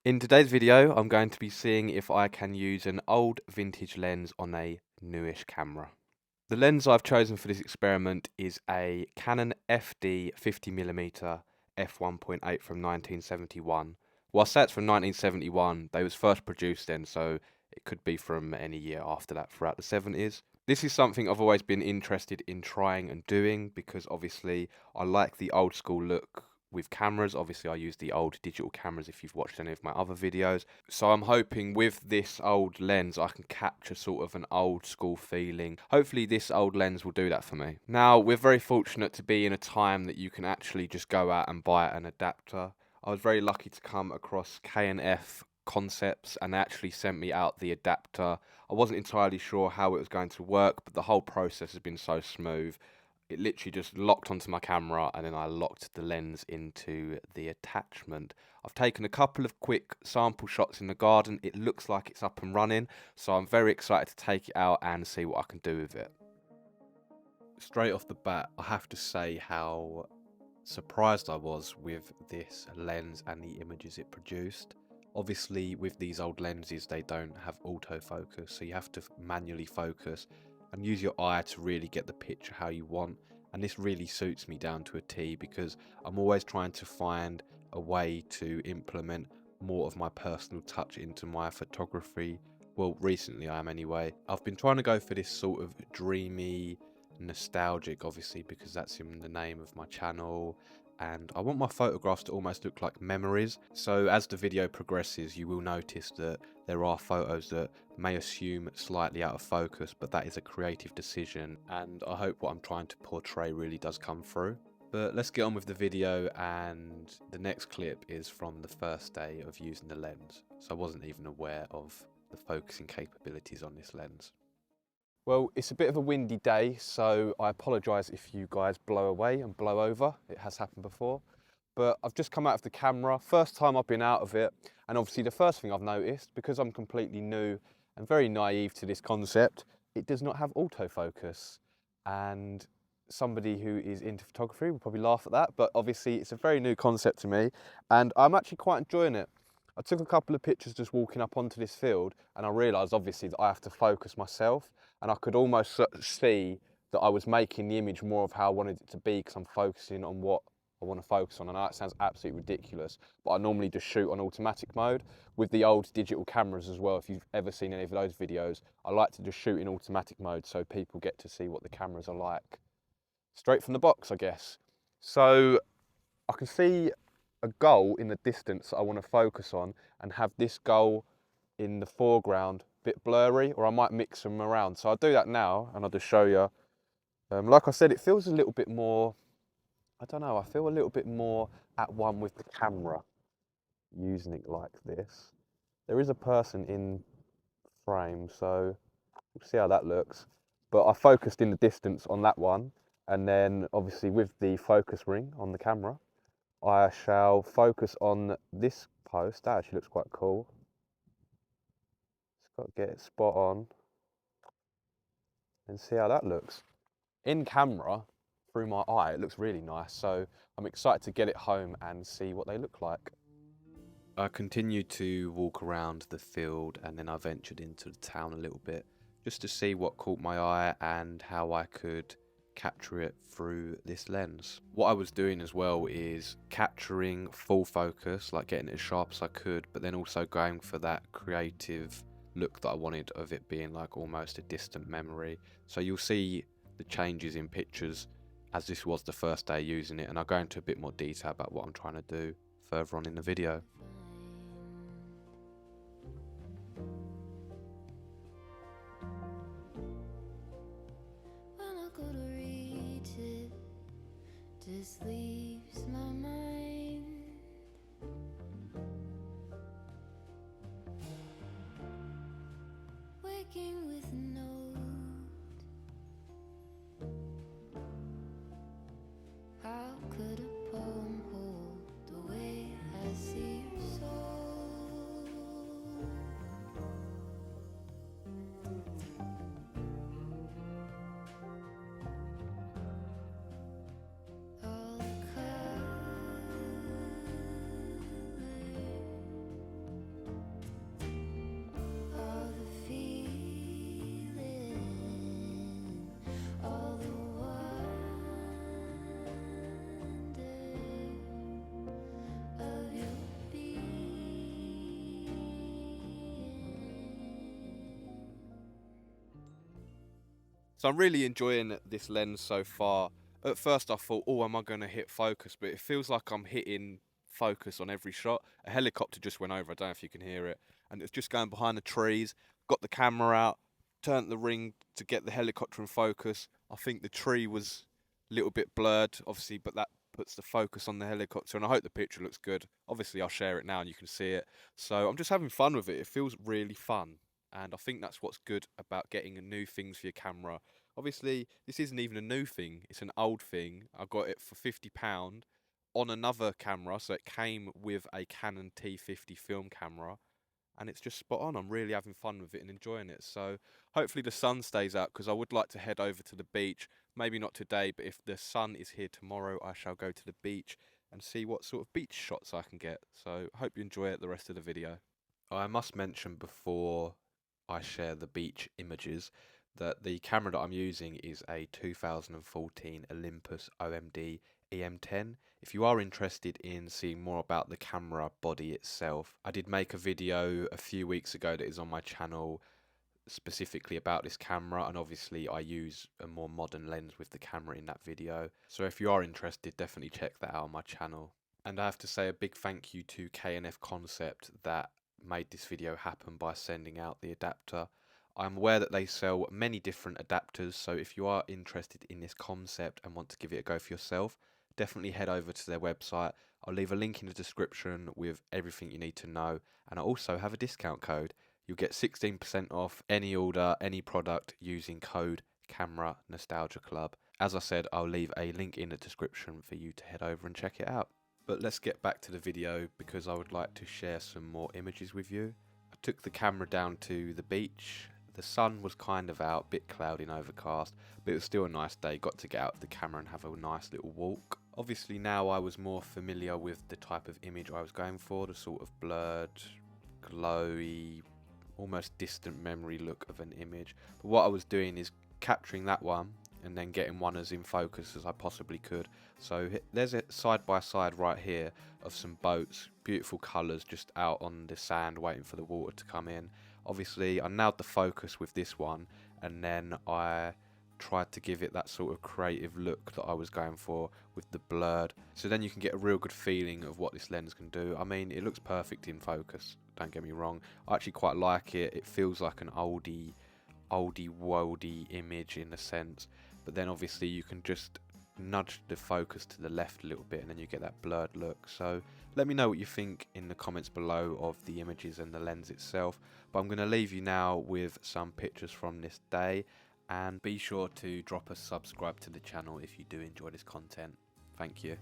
In today's video, I'm going to be seeing if I can use an old vintage lens on a newish camera. The lens I've chosen for this experiment is a Canon FD 50mm f1.8 from 1971. Well, I say it's from 1971, they was first produced then, so it could be from any year after that throughout the 70s. This is something I've always been interested in trying and doing because obviously I like the old school look with cameras. Obviously I use the old digital cameras if you've watched any of my other videos. So I'm hoping with this old lens I can capture sort of an old school feeling. Hopefully this old lens will do that for me. Now we're very fortunate to be in a time that you can actually just go out and buy an adapter. I was very lucky to come across K&F Concepts and they actually sent me out the adapter. I wasn't entirely sure how it was going to work, but the whole process has been so smooth. It literally just locked onto my camera and then I locked the lens into the attachment. I've taken a couple of quick sample shots in the garden. It looks like it's up and running, so I'm very excited to take it out and see what I can do with it. Straight off the bat, I have to say how surprised I was with this lens and the images it produced. Obviously with these old lenses they don't have autofocus, so you have to manually focus and use your eye to really get the picture how you want, and this really suits me down to a T because I'm always trying to find a way to implement more of my personal touch into my photography. Well, recently I am anyway. I've been trying to go for this sort of dreamy, nostalgic, obviously because that's in the name of my channel, and I want my photographs to almost look like memories. So as the video progresses you will notice that there are photos that may assume slightly out of focus, but that is a creative decision and I hope what I'm trying to portray really does come through. But let's get on with the video, and the next clip is from the first day of using the lens, so I wasn't even aware of the focusing capabilities on this lens. Well, it's a bit of a windy day, so I apologise if you guys blow away and blow over. It has happened before. But I've just come out of the camera, first time I've been out of it, and obviously the first thing I've noticed, because I'm completely new and very naive to this concept, it does not have autofocus. And somebody who is into photography will probably laugh at that, but obviously it's a very new concept to me, and I'm actually quite enjoying it. I took a couple of pictures just walking up onto this field, and I realised obviously that I have to focus myself, and I could almost see that I was making the image more of how I wanted it to be because I'm focusing on what I want to focus on. I know it sounds absolutely ridiculous, but I normally just shoot on automatic mode. With the old digital cameras as well, if you've ever seen any of those videos, I like to just shoot in automatic mode so people get to see what the cameras are like. Straight from the box, I guess. So I can see a goal in the distance I want to focus on and have this goal in the foreground a bit blurry, or I might mix them around. So I'll do that now and I'll just show you. Like I said, it feels a little bit more, I don't know, I feel a little bit more at one with the camera using it like this. There is a person in frame, so we'll see how that looks. But I focused in the distance on that one, and then obviously with the focus ring on the camera, I shall focus on this post. That actually looks quite cool. Just got to get it spot on and see how that looks. In camera, through my eye, it looks really nice, so I'm excited to get it home and see what they look like. I continued to walk around the field and then I ventured into the town a little bit just to see what caught my eye and how I could capture it through this lens. What I was doing as well is capturing full focus, like getting it as sharp as I could, but then also going for that creative look that I wanted of it being like almost a distant memory. So you'll see the changes in pictures as this was the first day using it, and I'll go into a bit more detail about what I'm trying to do further on in the video. Just leaves my mind. Waking with a note. How could a poem hold the way I see your soul? All the So I'm really enjoying this lens so far. At first I thought, oh, am I going to hit focus? But it feels like I'm hitting focus on every shot. A helicopter just went over, I don't know if you can hear it. And it's just going behind the trees. Got the camera out, turned the ring to get the helicopter in focus. I think the tree was a little bit blurred, obviously, but that puts the focus on the helicopter. And I hope the picture looks good. Obviously, I'll share it now and you can see it. So I'm just having fun with it. It feels really fun. And I think that's what's good about getting new things for your camera. Obviously, this isn't even a new thing, it's an old thing. I got it for £50 on another camera, so it came with a Canon T50 film camera, and it's just spot on. I'm really having fun with it and enjoying it. So hopefully the sun stays out, because I would like to head over to the beach. Maybe not today, but if the sun is here tomorrow, I shall go to the beach and see what sort of beach shots I can get. So hope you enjoy it the rest of the video. I must mention before I share the beach images that the camera that I'm using is a 2014 Olympus OMD EM10. If you are interested in seeing more about the camera body itself, I did make a video a few weeks ago that is on my channel specifically about this camera, and obviously I use a more modern lens with the camera in that video. So if you are interested, definitely check that out on my channel. And I have to say a big thank you to K&F Concept that made this video happen by sending out the adapter. I'm aware that they sell many different adapters, so if you are interested in this concept and want to give it a go for yourself, definitely head over to their website. I'll leave a link in the description with everything you need to know, and I also have a discount code. You'll get 16% off any order, any product using code Camera Nostalgia Club. As I said, I'll leave a link in the description for you to head over and check it out. But let's get back to the video, because I would like to share some more images with you. I took the camera down to the beach. The sun was kind of out, bit cloudy and overcast, but it was still a nice day. Got to get out of the camera and have a nice little walk. Obviously now I was more familiar with the type of image I was going for, the sort of blurred, glowy, almost distant memory look of an image. But what I was doing is capturing that one and then getting one as in focus as I possibly could. So there's a side by side right here of some boats, beautiful colours just out on the sand waiting for the water to come in. Obviously I nailed the focus with this one, and then I tried to give it that sort of creative look that I was going for with the blurred, so then you can get a real good feeling of what this lens can do. I mean, it looks perfect in focus, don't get me wrong. I actually quite like it. It feels like an oldie worldy image in a sense, but then obviously you can just nudge the focus to the left a little bit and then you get that blurred look. So let me know what you think in the comments below of the images and the lens itself. But I'm going to leave you now with some pictures from this day, and be sure to drop a subscribe to the channel if you do enjoy this content. Thank you.